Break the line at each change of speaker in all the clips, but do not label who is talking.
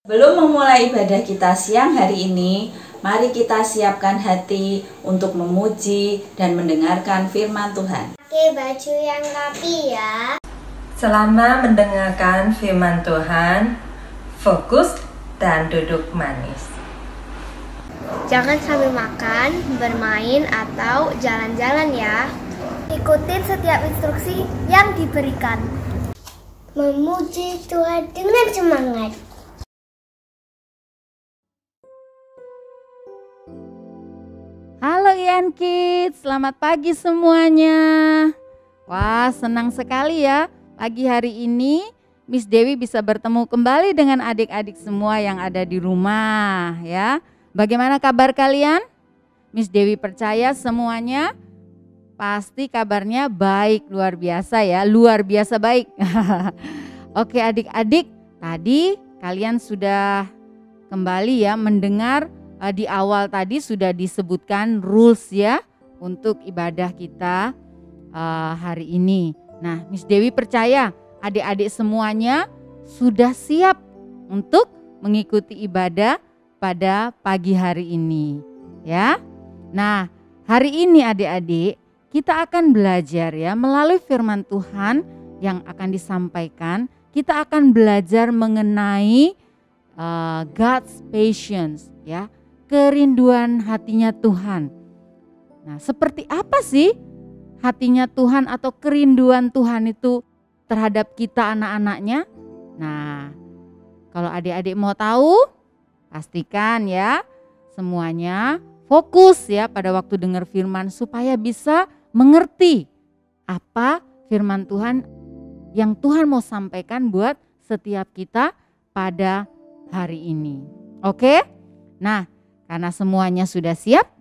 Belum memulai ibadah kita siang hari ini, mari kita siapkan hati untuk memuji dan mendengarkan firman Tuhan.
Pakai baju yang rapi ya.
Selama mendengarkan firman Tuhan, fokus dan duduk manis.
Jangan sambil makan, bermain, atau jalan-jalan ya. Ikutin setiap instruksi yang diberikan. Memuji Tuhan dengan semangat.
Halo Ian Kids, selamat pagi semuanya. Wah, senang sekali ya pagi hari ini Miss Dewi bisa bertemu kembali dengan adik-adik semua yang ada di rumah ya. Bagaimana kabar kalian? Miss Dewi percaya semuanya pasti kabarnya baik, luar biasa ya, luar biasa baik. Oke adik-adik, tadi kalian sudah kembali ya mendengar. Di awal tadi sudah disebutkan rules ya untuk ibadah kita hari ini. Nah, Miss Dewi percaya adik-adik semuanya sudah siap untuk mengikuti ibadah pada pagi hari ini ya. Nah, hari ini adik-adik kita akan belajar ya melalui firman Tuhan yang akan disampaikan. Kita akan belajar mengenai God's patience ya. Kerinduan hatinya Tuhan. Nah, seperti apa sih hatinya Tuhan atau kerinduan Tuhan itu terhadap kita anak-anaknya? Nah, kalau adik-adik mau tahu, pastikan ya semuanya fokus ya pada waktu dengar firman supaya bisa mengerti apa firman Tuhan yang Tuhan mau sampaikan buat setiap kita pada hari ini. Oke? Nah, karena semuanya sudah siap,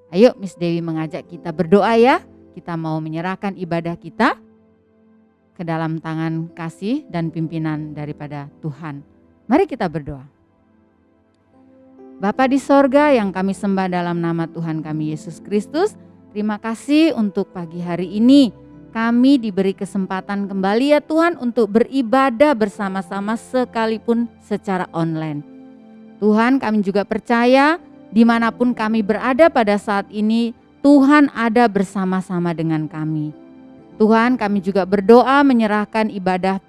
ayo Miss Dewi mengajak kita berdoa ya. Kita mau menyerahkan ibadah kita ke dalam tangan kasih dan pimpinan daripada Tuhan. Mari kita berdoa. Bapa di sorga yang kami sembah dalam nama Tuhan kami Yesus Kristus, terima kasih untuk pagi hari ini. Kami diberi kesempatan kembali ya Tuhan untuk beribadah bersama-sama sekalipun secara online. Tuhan, kami juga percaya dimanapun kami berada pada saat ini, Tuhan ada bersama-sama dengan kami. Tuhan, kami juga berdoa menyerahkan ibadah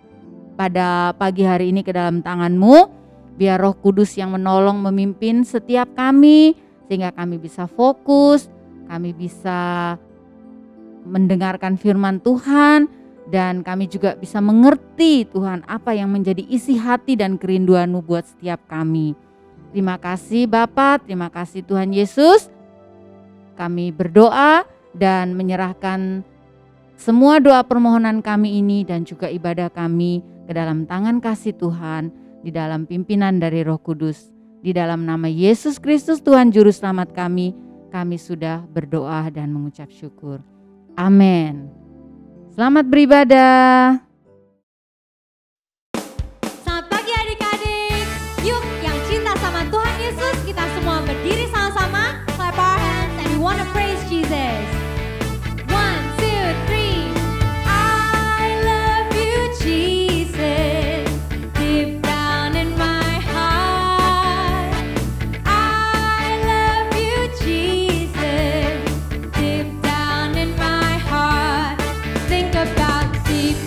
pada pagi hari ini ke dalam tangan-Mu. Biar Roh Kudus yang menolong memimpin setiap kami, sehingga kami bisa fokus, kami bisa mendengarkan firman Tuhan, dan kami juga bisa mengerti Tuhan apa yang menjadi isi hati dan kerinduan-Mu buat setiap kami. Terima kasih Bapa, terima kasih Tuhan Yesus. Kami berdoa dan menyerahkan semua doa permohonan kami ini dan juga ibadah kami ke dalam tangan kasih Tuhan, di dalam pimpinan dari Roh Kudus. Di dalam nama Yesus Kristus Tuhan Juru Selamat kami sudah berdoa dan mengucap syukur. Amin. Selamat beribadah.
Selamat pagi adik-adik. Yuk yang cinta sama Tuhan Yesus, kita semua berdiri sama-sama, clap our hands and we wanna praise Jesus. 1, 2, 3. I love you Jesus, deep down in my heart. I love you Jesus, deep down in my heart. Think about deep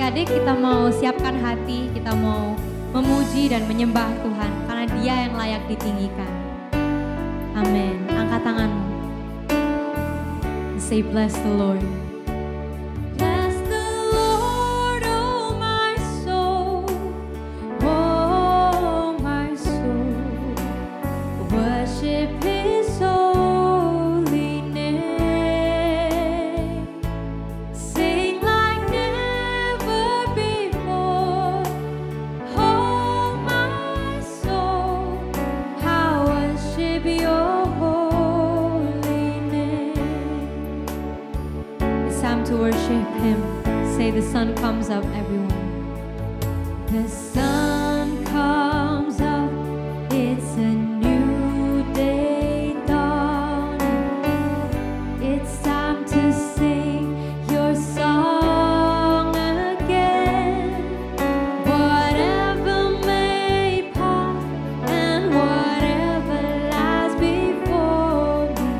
adik-adik kita mau siapkan hati, kita mau memuji dan menyembah Tuhan karena Dia yang layak ditinggikan. Amin. Angkat tanganmu. Say bless the Lord. Bless the Lord, oh my soul. Oh my soul. Worship His holy name. Sing like never before. Oh my soul, how worship your holy name. It's time to worship Him. Say the sun comes up, everyone. The sun comes up, it's a new day dawning. It's time to sing your song again. Whatever may pass and whatever lies before me,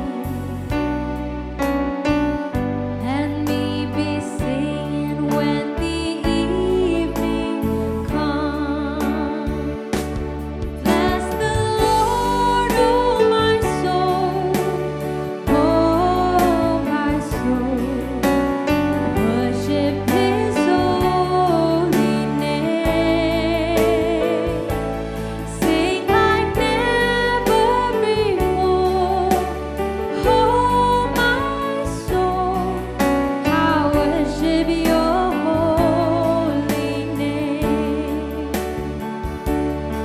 let me be singing when the evening comes. Bless the Lord, oh my soul. Oh my soul. Worship His holy name. Sing like never before. Oh my soul, how worship your holy name.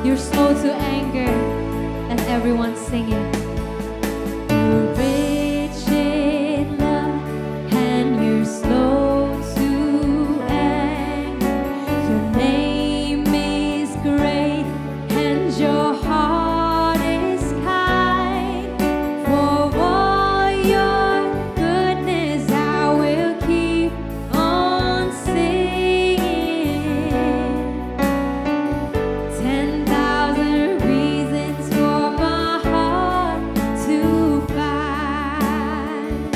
You're slow to anger, that's everyone singing. You're rich in love and you're slow to anger. Your name is great and your heart is kind. For all your goodness I will keep on singing. 10,000 reasons for my heart to find.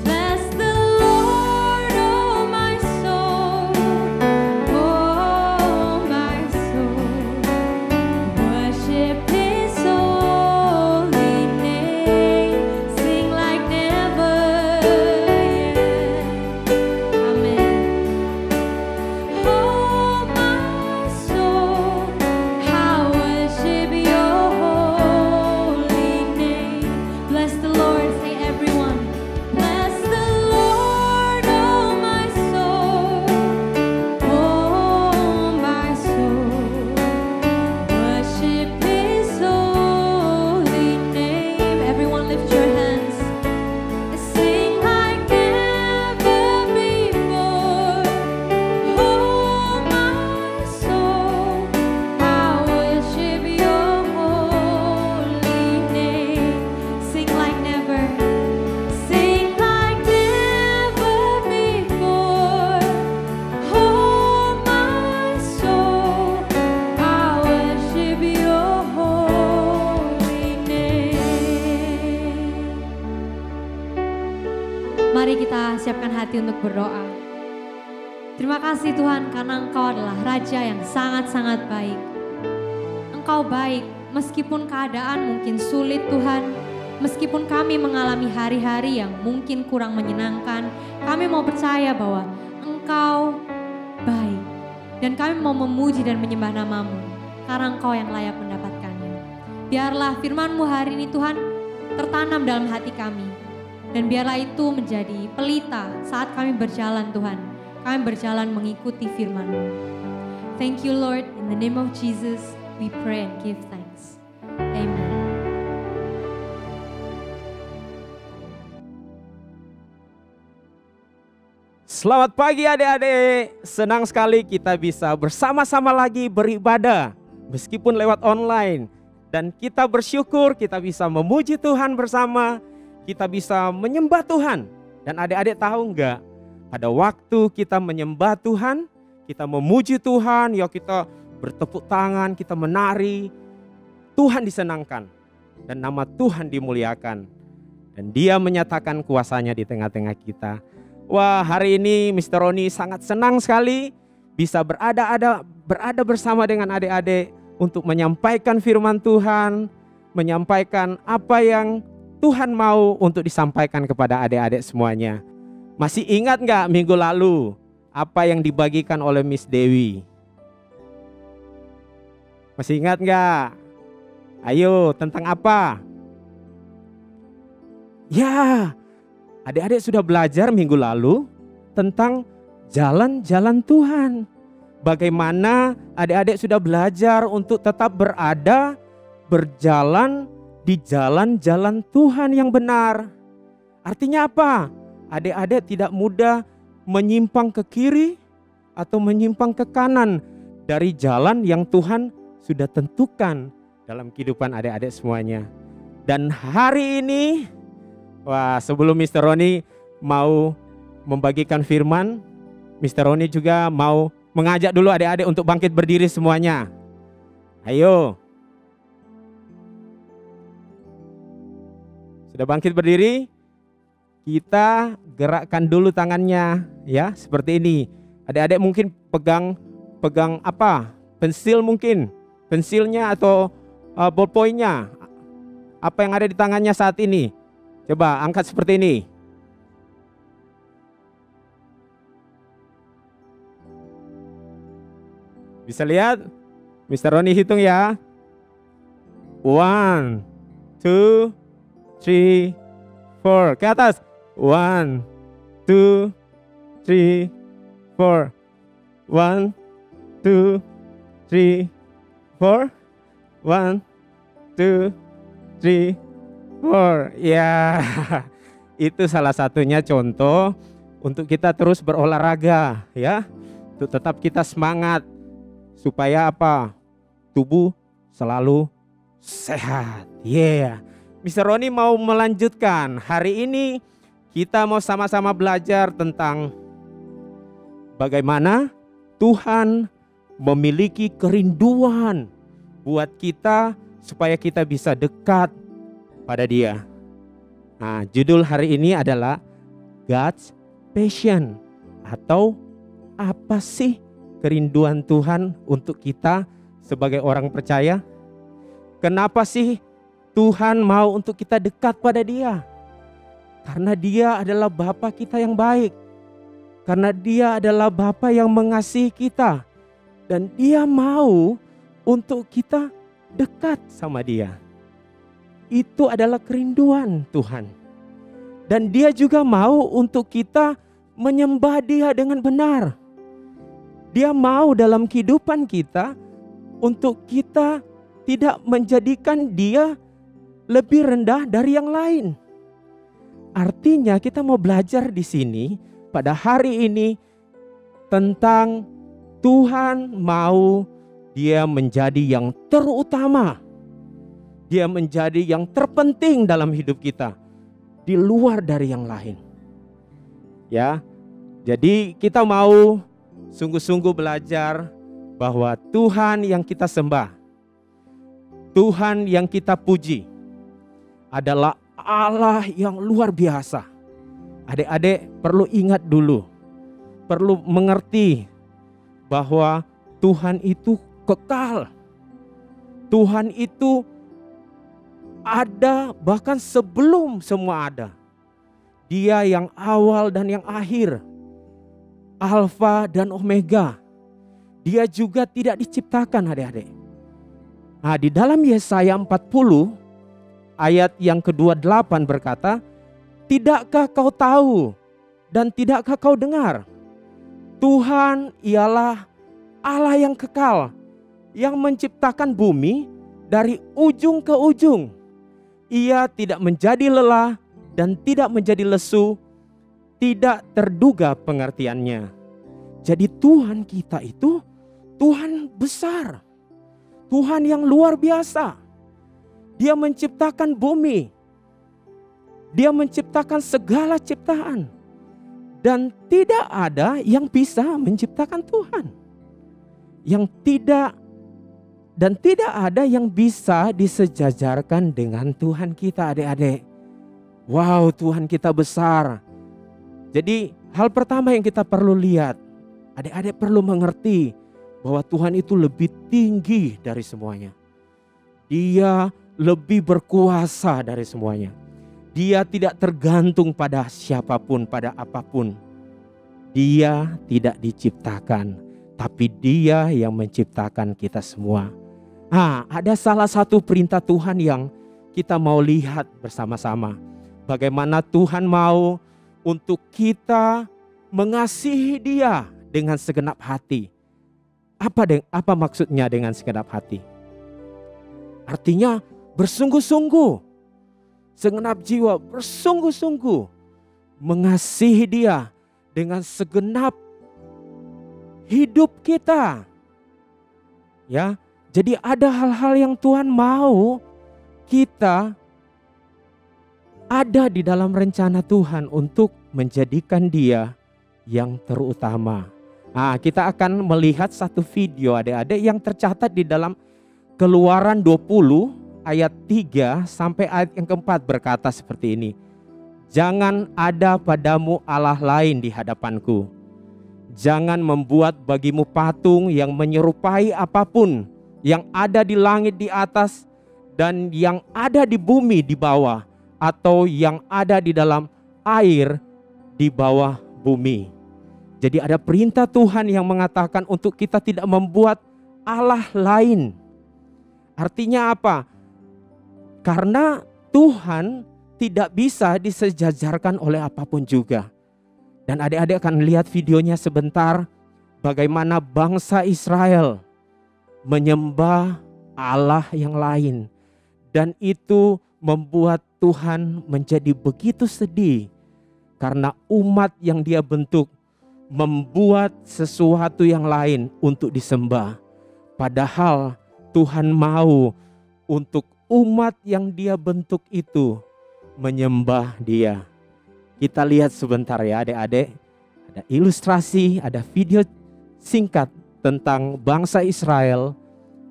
Bless the Lord, oh my soul. Oh my soul. Worship His holy name. Sing like never yet. Amen. Oh my soul, how worship your holy name. Bless the Lord, say everyone. Bless the Lord, oh my soul. Oh my soul. Worship His holy name. Everyone lift your hands. Sing like never before. Oh my soul, I worship your holy name. Sing like never. Sing like never before. Oh my soul, I worship your holy name. Mari kita siapkan hati untuk berdoa. Terima kasih Tuhan karena Engkau adalah Raja yang sangat-sangat baik. Engkau baik meskipun keadaan mungkin sulit Tuhan. Meskipun kami mengalami hari-hari yang mungkin kurang menyenangkan, kami mau percaya bahwa Engkau baik. Dan kami mau memuji dan menyembah nama-Mu karena Engkau yang layak mendapatkannya. Biarlah firman-Mu hari ini Tuhan tertanam dalam hati kami. Dan biarlah itu menjadi pelita saat kami berjalan Tuhan. Kami berjalan mengikuti firman-Mu. Thank you Lord, in the name of Jesus we pray and give thanks. Amen.
Selamat pagi adik-adik, senang sekali kita bisa bersama-sama lagi beribadah meskipun lewat online. Dan kita bersyukur kita bisa memuji Tuhan bersama, kita bisa menyembah Tuhan. Dan adik-adik tahu enggak, pada waktu kita menyembah Tuhan, kita memuji Tuhan, ya kita bertepuk tangan, kita menari, Tuhan disenangkan dan nama Tuhan dimuliakan. Dan Dia menyatakan kuasanya di tengah-tengah kita. Wah, hari ini Mr. Roni sangat senang sekali bisa berada bersama dengan adik-adik untuk menyampaikan firman Tuhan, menyampaikan apa yang Tuhan mau untuk disampaikan kepada adik-adik semuanya. Masih ingat nggak minggu lalu apa yang dibagikan oleh Miss Dewi? Masih ingat nggak? Ayo, tentang apa? Ya, adik-adik sudah belajar minggu lalu tentang jalan-jalan Tuhan. Bagaimana adik-adik sudah belajar untuk tetap berjalan di jalan-jalan Tuhan yang benar. Artinya apa? Adik-adik tidak mudah menyimpang ke kiri atau menyimpang ke kanan dari jalan yang Tuhan sudah tentukan dalam kehidupan adik-adik semuanya. Dan hari ini, wah, sebelum Mr. Roni mau membagikan firman, Mr. Roni juga mau mengajak dulu adik-adik untuk bangkit berdiri semuanya. Ayo. Sudah bangkit berdiri? Kita gerakkan dulu tangannya ya, seperti ini. Adik-adik mungkin pegang apa? Pensil mungkin. Pensilnya atau ballpointnya. Apa yang ada di tangannya saat ini? Coba angkat seperti ini. Bisa lihat? Mr. Roni hitung ya. 1, 2, 3, 4. Ke atas. 1, 2, 3, 4. 1, 2, 3, 4. 1, 2, 3, 4. Ya, itu salah satunya contoh untuk kita terus berolahraga ya. Untuk tetap kita semangat supaya apa? Tubuh selalu sehat. Yeah. Mr. Roni mau melanjutkan. Hari ini kita mau sama-sama belajar tentang bagaimana Tuhan memiliki kerinduan buat kita supaya kita bisa dekat pada Dia. Nah, judul hari ini adalah God's Passion, atau apa sih kerinduan Tuhan untuk kita sebagai orang percaya? Kenapa sih Tuhan mau untuk kita dekat pada Dia? Karena Dia adalah Bapa kita yang baik. Karena Dia adalah Bapa yang mengasihi kita. Dan Dia mau untuk kita dekat sama Dia. Itu adalah kerinduan Tuhan. Dan Dia juga mau untuk kita menyembah Dia dengan benar. Dia mau dalam kehidupan kita untuk kita tidak menjadikan Dia lebih rendah dari yang lain. Artinya kita mau belajar di sini pada hari ini tentang Tuhan mau Dia menjadi yang terutama. Dia menjadi yang terpenting dalam hidup kita, di luar dari yang lain. Ya. Jadi kita mau sungguh-sungguh belajar bahwa Tuhan yang kita sembah, Tuhan yang kita puji adalah Allah yang luar biasa. Adik-adik perlu ingat dulu, perlu mengerti bahwa Tuhan itu kekal. Tuhan itu ada bahkan sebelum semua ada. Dia yang awal dan yang akhir, Alfa dan Omega. Dia juga tidak diciptakan, adik-adik. Nah, di dalam Yesaya 40 ayat yang ke-28 berkata, "Tidakkah kau tahu dan tidakkah kau dengar? Tuhan ialah Allah yang kekal, yang menciptakan bumi dari ujung ke ujung. Ia tidak menjadi lelah dan tidak menjadi lesu, tidak terduga pengertiannya." Jadi Tuhan kita itu Tuhan besar, Tuhan yang luar biasa. Dia menciptakan bumi, Dia menciptakan segala ciptaan, dan tidak ada yang bisa menciptakan Tuhan. Tidak ada yang bisa disejajarkan dengan Tuhan kita, adik-adik. Wow, Tuhan kita besar. Jadi hal pertama yang kita perlu lihat, adik-adik perlu mengerti bahwa Tuhan itu lebih tinggi dari semuanya. Dia lebih berkuasa dari semuanya. Dia tidak tergantung pada siapapun, pada apapun. Dia tidak diciptakan, tapi Dia yang menciptakan kita semua. Ada salah satu perintah Tuhan yang kita mau lihat bersama-sama. Bagaimana Tuhan mau untuk kita mengasihi Dia dengan segenap hati. Apa maksudnya dengan segenap hati? Artinya bersungguh-sungguh. Segenap jiwa bersungguh-sungguh mengasihi Dia dengan segenap hidup kita. Ya, jadi ada hal-hal yang Tuhan mau kita ada di dalam rencana Tuhan untuk menjadikan Dia yang terutama. Kita akan melihat satu video adik-adik yang tercatat di dalam Keluaran 20 ayat 3 sampai ayat yang keempat berkata seperti ini. Jangan ada padamu Allah lain di hadapanku. Jangan membuat bagimu patung yang menyerupai apapun yang ada di langit di atas dan yang ada di bumi di bawah, atau yang ada di dalam air di bawah bumi. Jadi ada perintah Tuhan yang mengatakan untuk kita tidak membuat Allah lain. Artinya apa? Karena Tuhan tidak bisa disejajarkan oleh apapun juga. Dan adik-adik akan lihat videonya sebentar. Bagaimana bangsa Israel menyembah Allah yang lain. Dan itu membuat Tuhan menjadi begitu sedih. Karena umat yang Dia bentuk membuat sesuatu yang lain untuk disembah. Padahal Tuhan mau untuk umat yang Dia bentuk itu menyembah Dia. Kita lihat sebentar ya adik-adik. Ada ilustrasi, ada video singkat tentang bangsa Israel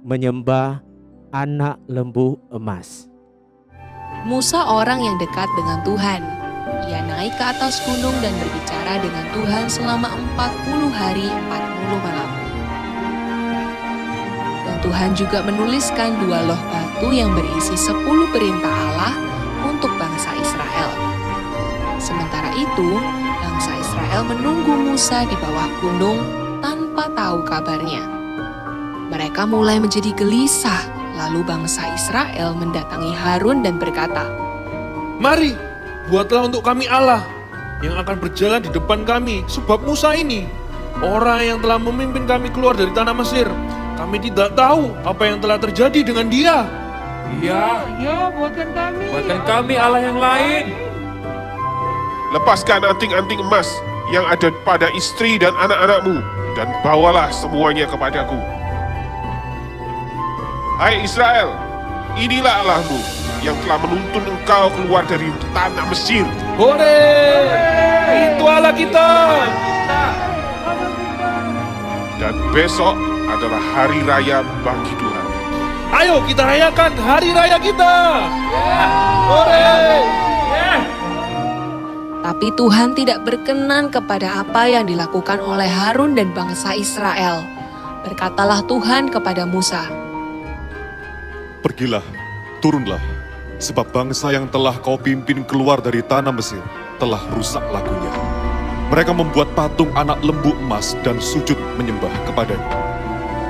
menyembah anak lembu emas.
Musa orang yang dekat dengan Tuhan. Ia naik ke atas gunung dan berbicara dengan Tuhan selama 40 hari 40 malam. Dan Tuhan juga menuliskan 2 loh batu yang berisi 10 perintah Allah untuk bangsa Israel. Sementara itu, bangsa Israel menunggu Musa di bawah gunung tanpa tahu kabarnya. Mereka mulai menjadi gelisah, lalu bangsa Israel mendatangi Harun dan berkata,
"Mari, buatlah untuk kami Allah yang akan berjalan di depan kami, sebab Musa ini orang yang telah memimpin kami keluar dari tanah Mesir. Kami tidak tahu apa yang telah terjadi dengan dia."
Ya, buatkan kami Allah yang lain.
Lepaskan anting-anting emas yang ada pada istri dan anak-anakmu, dan bawalah semuanya kepadaku. Hai Israel, inilah Allahmu yang telah menuntun engkau keluar dari tanah Mesir.
Hore! Itu Allah kita.
Dan besok adalah hari raya bagi Tuhan.
Ayo kita rayakan hari raya kita. Hore!
Tapi Tuhan tidak berkenan kepada apa yang dilakukan oleh Harun dan bangsa Israel. Berkatalah Tuhan kepada Musa,
"Pergilah, turunlah, sebab bangsa yang telah kau pimpin keluar dari tanah Mesir telah rusak lakunya. Mereka membuat patung anak lembu emas dan sujud menyembah kepadanya."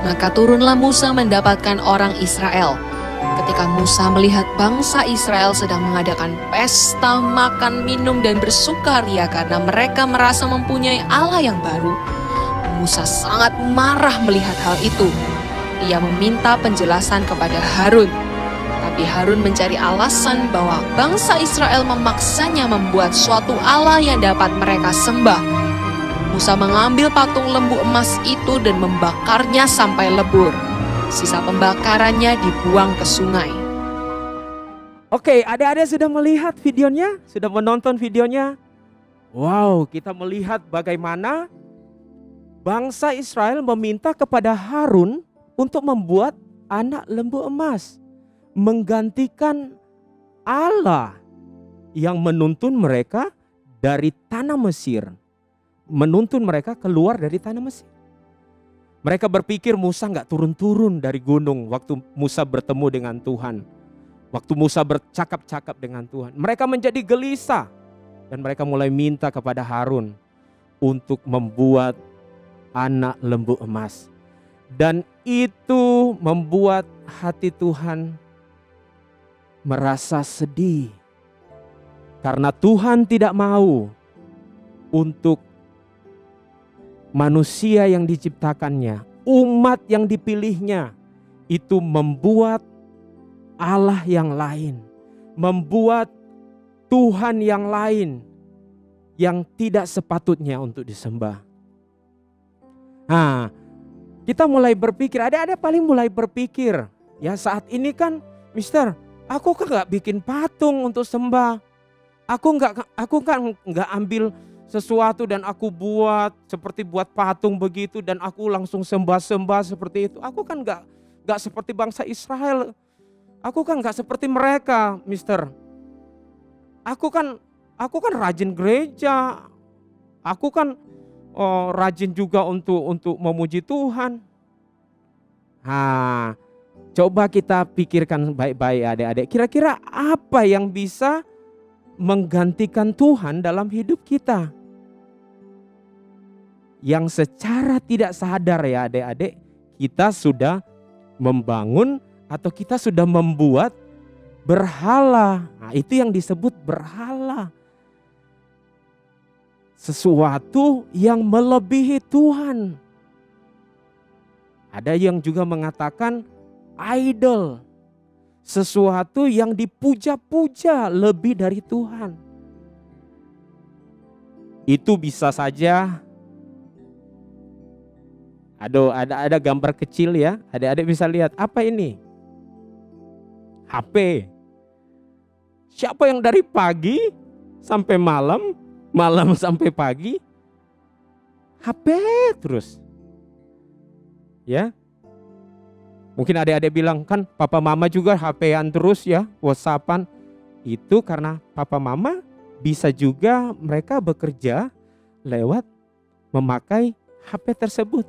Maka turunlah Musa mendapatkan orang Israel. Ketika Musa melihat bangsa Israel sedang mengadakan pesta, makan, minum, dan bersukaria karena mereka merasa mempunyai Allah yang baru, Musa sangat marah melihat hal itu. Ia meminta penjelasan kepada Harun. Tapi Harun mencari alasan bahwa bangsa Israel memaksanya membuat suatu Allah yang dapat mereka sembah. Musa mengambil patung lembu emas itu dan membakarnya sampai lebur. Sisa pembakarannya dibuang ke sungai.
Oke, adik-adik sudah melihat videonya? Sudah menonton videonya? Wow, kita melihat bagaimana bangsa Israel meminta kepada Harun untuk membuat anak lembu emas, menggantikan Allah yang menuntun mereka dari tanah Mesir, menuntun mereka keluar dari tanah Mesir. Mereka berpikir Musa nggak turun-turun dari gunung waktu Musa bertemu dengan Tuhan. Waktu Musa bercakap-cakap dengan Tuhan. Mereka menjadi gelisah. Dan mereka mulai minta kepada Harun untuk membuat anak lembu emas. Dan itu membuat hati Tuhan merasa sedih. Karena Tuhan tidak mau untuk manusia yang diciptakannya, umat yang dipilihnya, itu membuat Allah yang lain, membuat Tuhan yang lain yang tidak sepatutnya untuk disembah. Nah, kita mulai berpikir, adik-adik paling mulai berpikir, ya saat ini kan, Mister, aku kan nggak bikin patung untuk sembah, aku kan nggak ambil sesuatu dan aku buat seperti buat patung begitu dan aku langsung sembah-sembah seperti itu. Aku kan nggak seperti bangsa Israel. Aku kan nggak seperti mereka, Mister. Aku kan rajin gereja. Aku kan rajin juga untuk memuji Tuhan. Nah, coba kita pikirkan baik-baik adik-adik. Kira-kira apa yang bisa menggantikan Tuhan dalam hidup kita? Yang secara tidak sadar ya adik-adik, kita sudah membangun atau kita sudah membuat berhala. Nah, itu yang disebut berhala. Sesuatu yang melebihi Tuhan. Ada yang juga mengatakan idol. Sesuatu yang dipuja-puja lebih dari Tuhan. Itu bisa saja. Aduh, ada gambar kecil ya. Adik-adik bisa lihat apa ini? HP. Siapa yang dari pagi sampai malam, malam sampai pagi, HP terus. Ya. Mungkin adik-adik bilang, kan papa mama juga HP-an terus ya, WhatsApp-an. Itu karena papa mama bisa juga mereka bekerja lewat memakai HP tersebut.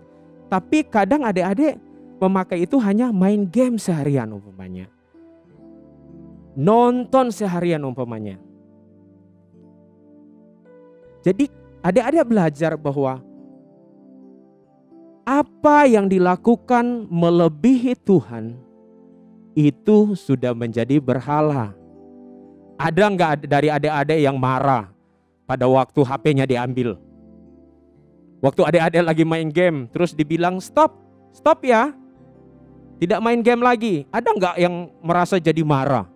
Tapi kadang adik-adik memakai itu hanya main game seharian umpamanya. Nonton seharian umpamanya. Jadi adik-adik belajar bahwa apa yang dilakukan melebihi Tuhan itu sudah menjadi berhala. Ada nggak dari adik-adik yang marah pada waktu HP-nya diambil? Waktu adik-adik lagi main game terus dibilang stop ya, tidak main game lagi. Ada nggak yang merasa jadi marah?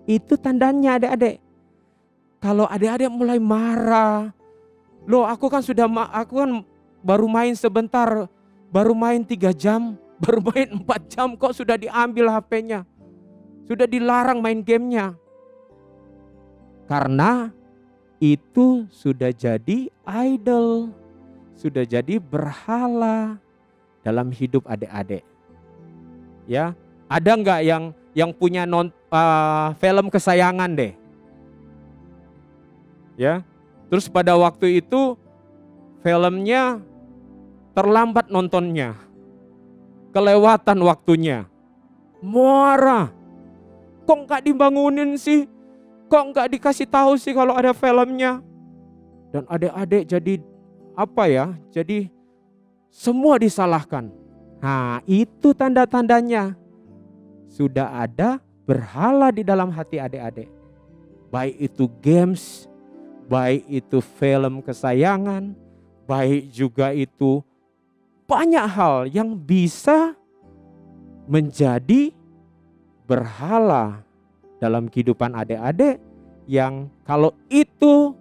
Itu tandanya adik-adik. Kalau adik-adik mulai marah, loh aku kan baru main sebentar, baru main 3 jam, baru main 4 jam kok sudah diambil HP-nya. Sudah dilarang main gamenya. Karena itu sudah jadi idol, sudah jadi berhala dalam hidup adik-adik. Ya, ada nggak yang punya film kesayangan deh? Ya, terus pada waktu itu filmnya terlambat nontonnya, kelewatan waktunya, marah. Kok nggak dibangunin sih? Kok nggak dikasih tahu sih kalau ada filmnya? Dan adik-adik jadi apa ya? Jadi semua disalahkan. Nah, itu tanda-tandanya sudah ada berhala di dalam hati adik-adik. Baik itu games, baik itu film kesayangan, baik juga itu banyak hal yang bisa menjadi berhala dalam kehidupan adik-adik yang kalau itu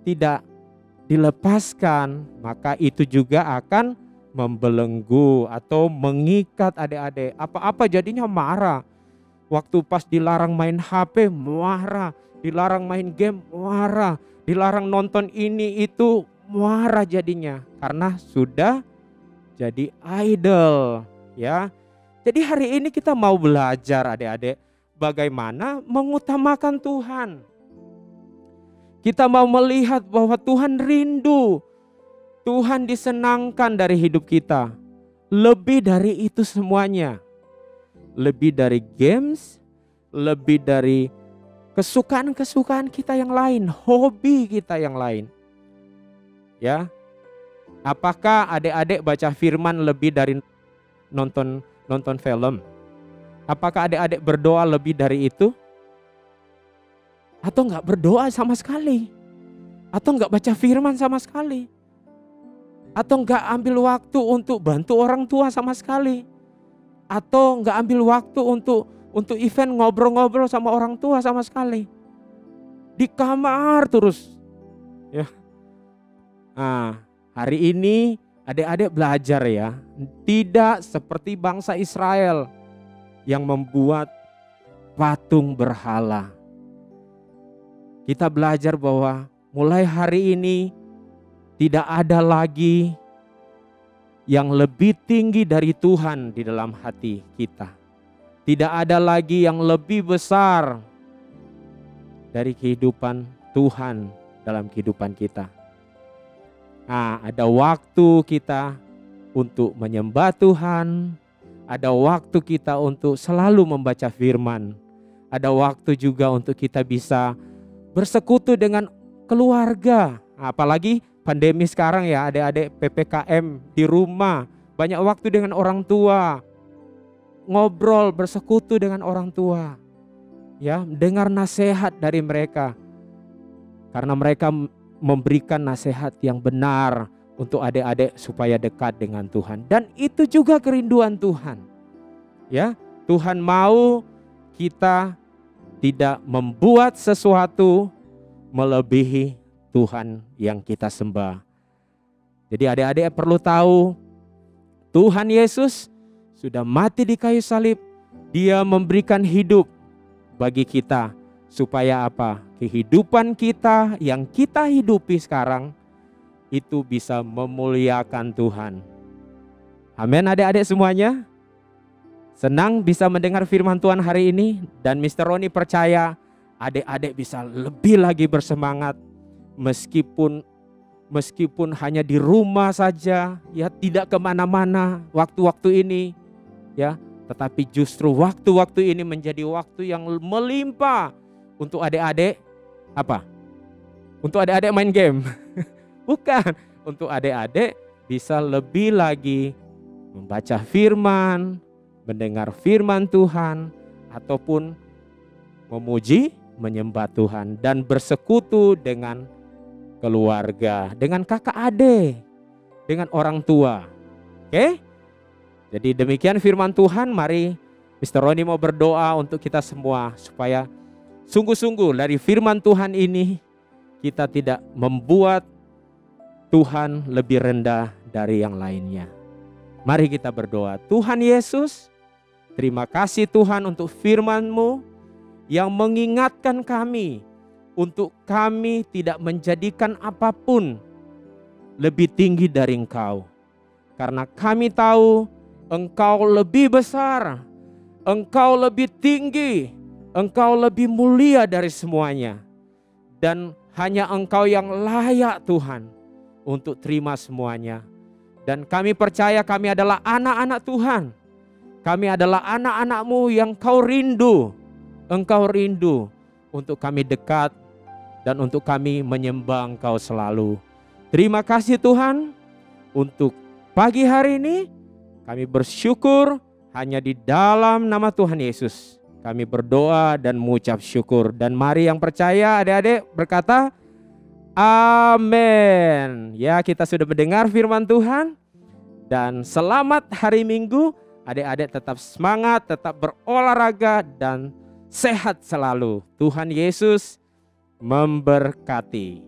tidak dilepaskan, maka itu juga akan membelenggu atau mengikat adik-adik. Apa-apa jadinya marah. Waktu pas dilarang main HP marah, dilarang main game marah, dilarang nonton ini itu marah jadinya karena sudah jadi idol ya. Jadi hari ini kita mau belajar adik-adik bagaimana mengutamakan Tuhan. Kita mau melihat bahwa Tuhan rindu, Tuhan disenangkan dari hidup kita. Lebih dari itu semuanya. Lebih dari games, lebih dari kesukaan-kesukaan kita yang lain, hobi kita yang lain. Ya. Apakah adik-adik baca firman lebih dari nonton film? Apakah adik-adik berdoa lebih dari itu? Atau enggak berdoa sama sekali? Atau enggak baca firman sama sekali? Atau enggak ambil waktu untuk bantu orang tua sama sekali? Atau enggak ambil waktu untuk event ngobrol-ngobrol sama orang tua sama sekali? Di kamar terus. Ya. Nah, hari ini adik-adik belajar ya. Tidak seperti bangsa Israel yang membuat patung berhala. Kita belajar bahwa mulai hari ini tidak ada lagi yang lebih tinggi dari Tuhan di dalam hati kita. Tidak ada lagi yang lebih besar dari kehidupan Tuhan dalam kehidupan kita. Nah, ada waktu kita untuk menyembah Tuhan. Ada waktu kita untuk selalu membaca firman. Ada waktu juga untuk kita bisa bersekutu dengan keluarga. Apalagi pandemi sekarang ya, adik-adik PPKM di rumah. Banyak waktu dengan orang tua. Ngobrol, bersekutu dengan orang tua. Ya, dengar nasihat dari mereka. Karena mereka memberikan nasihat yang benar untuk adik-adik supaya dekat dengan Tuhan. Dan itu juga kerinduan Tuhan. Ya, Tuhan mau kita tidak membuat sesuatu melebihi Tuhan yang kita sembah. Jadi adik-adik perlu tahu, Tuhan Yesus sudah mati di kayu salib. Dia memberikan hidup bagi kita. Supaya apa? Kehidupan kita yang kita hidupi sekarang itu bisa memuliakan Tuhan. Amin adik-adik semuanya. Senang bisa mendengar firman Tuhan hari ini. Dan Mr. Roni percaya adik-adik bisa lebih lagi bersemangat. Meskipun hanya di rumah saja, ya tidak kemana-mana waktu-waktu ini, ya, tetapi justru waktu-waktu ini menjadi waktu yang melimpah untuk adik-adik apa? Untuk adik-adik main game, bukan, untuk adik-adik bisa lebih lagi membaca firman, mendengar firman Tuhan, ataupun memuji, menyembah Tuhan dan bersekutu dengan keluarga, dengan kakak adik, dengan orang tua. Oke? Jadi demikian firman Tuhan. Mari Mr. Roni mau berdoa untuk kita semua supaya sungguh-sungguh dari firman Tuhan ini kita tidak membuat Tuhan lebih rendah dari yang lainnya. Mari kita berdoa. Tuhan Yesus, terima kasih Tuhan untuk firman-Mu yang mengingatkan kami untuk kami tidak menjadikan apapun lebih tinggi dari Engkau. Karena kami tahu Engkau lebih besar, Engkau lebih tinggi, Engkau lebih mulia dari semuanya. Dan hanya Engkau yang layak Tuhan untuk terima semuanya. Dan kami percaya kami adalah anak-anak Tuhan. Kami adalah anak-anak-Mu yang Kau rindu. Engkau rindu untuk kami dekat dan untuk kami menyembah Engkau selalu. Terima kasih Tuhan untuk pagi hari ini. Kami bersyukur hanya di dalam nama Tuhan Yesus. Kami berdoa dan mengucap syukur. Dan mari yang percaya adik-adik berkata amin. Ya, kita sudah mendengar firman Tuhan. Dan selamat hari Minggu. Adik-adik tetap semangat, tetap berolahraga dan sehat selalu. Tuhan Yesus memberkati.